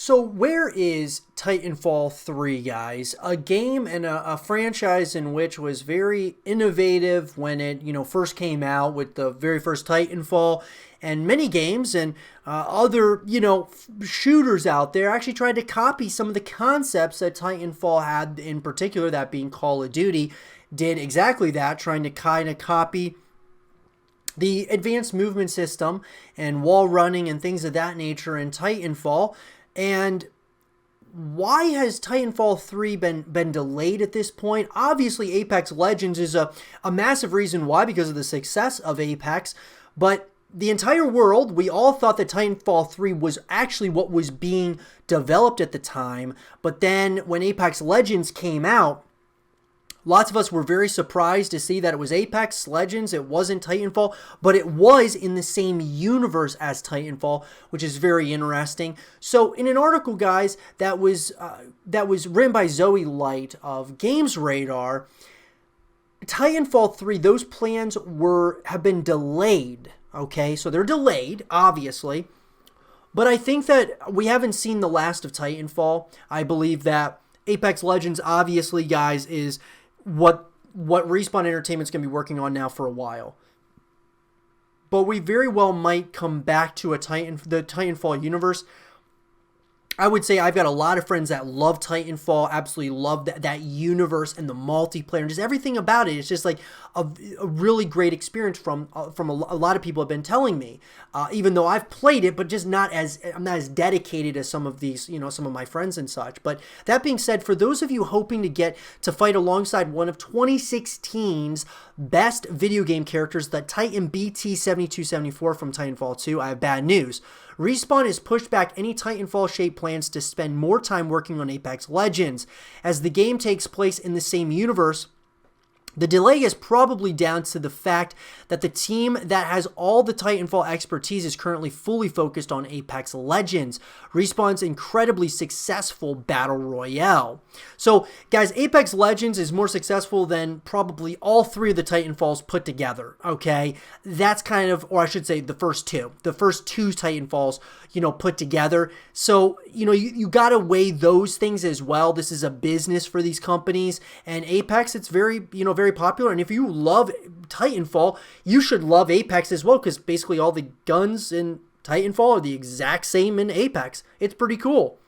So where is Titanfall 3, guys? A game and a franchise in which was very innovative when it, first came out with the very first Titanfall, and many games and other, shooters out there actually tried to copy some of the concepts that Titanfall had, in particular, that being Call of Duty, did exactly that, trying to kind of copy the advanced movement system and wall running and things of that nature in Titanfall. And why has Titanfall 3 been delayed at this point? Obviously, Apex Legends is a massive reason why, because of the success of Apex. But the entire world, we all thought that Titanfall 3 was actually what was being developed at the time. But then when Apex Legends came out, lots of us were very surprised to see that it was Apex Legends, it wasn't Titanfall, but it was in the same universe as Titanfall, which is very interesting. So in an article, guys, that was written by Zoe Light of Games Radar, Titanfall 3, those plans have been delayed, okay? So they're delayed, obviously, but I think that we haven't seen the last of Titanfall. I believe that Apex Legends, obviously, guys, is what Respawn Entertainment's going to be working on now for a while. But we very well might come back to the Titanfall universe. I would say I've got a lot of friends that love Titanfall, absolutely love that universe and the multiplayer and just everything about it. It's just like a really great experience from a lot of people have been telling me. Even though I've played it, but just I'm not as dedicated as some of these, some of my friends and such. But that being said, for those of you hoping to get to fight alongside one of 2016's best video game characters, the Titan BT-7274 from Titanfall 2, I have bad news. Respawn has pushed back any Titanfall-shaped plans to spend more time working on Apex Legends. As the game takes place in the same universe, the delay is probably down to the fact that the team that has all the Titanfall expertise is currently fully focused on Apex Legends, Respawn's incredibly successful Battle Royale. So, guys, Apex Legends is more successful than probably all three of the Titanfalls put together, okay? That's kind of, or I should say the first two Titanfalls, put together. So, you got to weigh those things as well. This is a business for these companies, and Apex, it's very popular, and if you love Titanfall, you should love Apex as well, because basically all the guns in Titanfall are the exact same in Apex. It's pretty cool.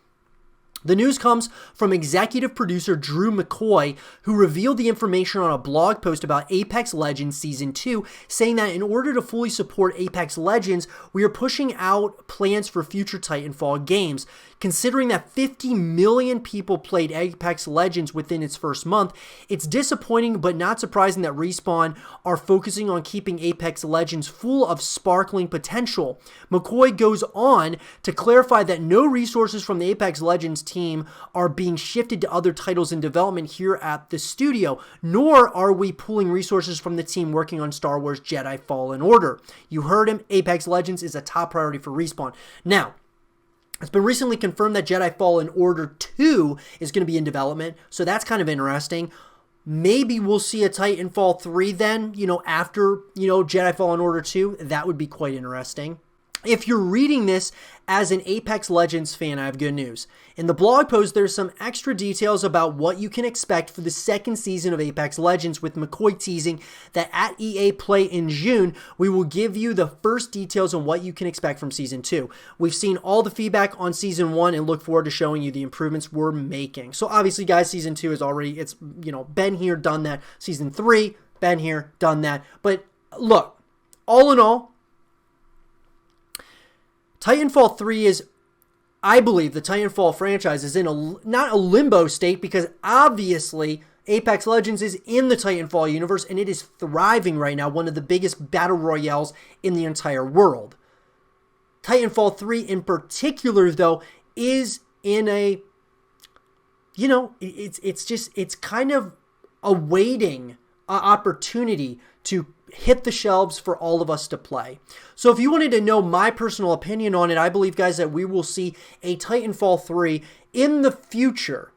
The news comes from executive producer Drew McCoy, who revealed the information on a blog post about Apex Legends Season 2, saying that in order to fully support Apex Legends, we are pushing out plans for future Titanfall games. Considering that 50 million people played Apex Legends within its first month, it's disappointing but not surprising that Respawn are focusing on keeping Apex Legends full of sparkling potential. McCoy goes on to clarify that no resources from the Apex Legends team are being shifted to other titles in development here at the studio, nor are we pulling resources from the team working on Star Wars Jedi Fallen Order. You heard him, Apex Legends is a top priority for Respawn. Now, it's been recently confirmed that Jedi Fallen Order 2 is going to be in development, so that's kind of interesting. Maybe we'll see a Titanfall 3 then, after, Jedi Fallen Order 2. That would be quite interesting. If you're reading this as an Apex Legends fan, I have good news. In the blog post, there's some extra details about what you can expect for the second season of Apex Legends, with McCoy teasing that at EA Play in June, we will give you the first details on what you can expect from Season 2. We've seen all the feedback on Season 1 and look forward to showing you the improvements we're making. So obviously, guys, Season 2 is already, it's, been here, done that. Season 3, been here, done that. But look, all in all, Titanfall 3 is, I believe, the Titanfall franchise is in not a limbo state, because obviously Apex Legends is in the Titanfall universe and it is thriving right now, one of the biggest battle royales in the entire world. Titanfall 3 in particular, though, is in a, it's kind of awaiting an opportunity to hit the shelves for all of us to play. So if you wanted to know my personal opinion on it, I believe, guys, that we will see a Titanfall 3 in the future.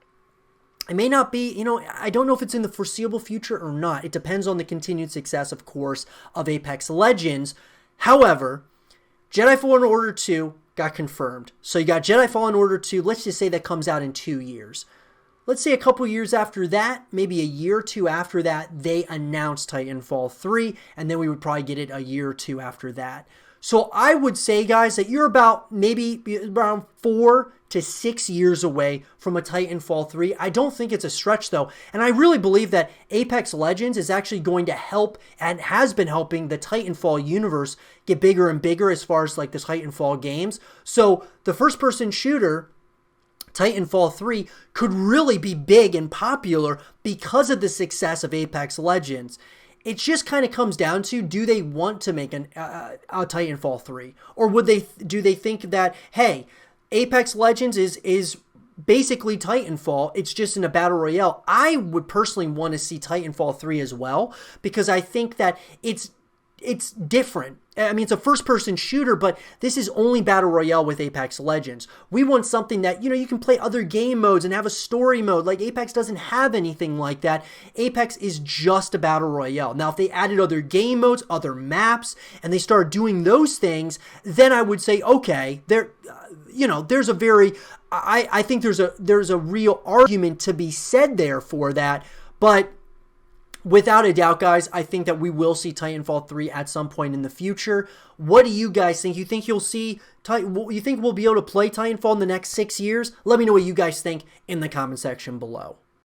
It may not be, I don't know if it's in the foreseeable future or not. It depends on the continued success, of course, of Apex Legends. However, Jedi Fallen Order 2 got confirmed. So you got Jedi Fallen Order 2. Let's just say that comes out in 2 years. Let's say a couple years after that, maybe a year or two after that, they announced Titanfall 3, and then we would probably get it a year or two after that. So I would say, guys, that you're about maybe around 4 to 6 years away from a Titanfall 3. I don't think it's a stretch, though. And I really believe that Apex Legends is actually going to help and has been helping the Titanfall universe get bigger and bigger as far as like the Titanfall games. So the first-person shooter, Titanfall 3, could really be big and popular because of the success of Apex Legends. It just kind of comes down to, do they want to make a Titanfall 3? Or do they think that, hey, Apex Legends is basically Titanfall, it's just in a battle royale? I would personally want to see Titanfall 3 as well, because I think that it's different. I mean, it's a first-person shooter, but this is only Battle Royale with Apex Legends. We want something that, you can play other game modes and have a story mode. Like, Apex doesn't have anything like that. Apex is just a Battle Royale. Now, if they added other game modes, other maps, and they started doing those things, then I would say, okay, there's a very... I think there's a real argument to be said there for that, but... without a doubt, guys, I think that we will see Titanfall 3 at some point in the future. What do you guys think? You think you'll see... you think we'll be able to play Titanfall in the next 6 years? Let me know what you guys think in the comment section below.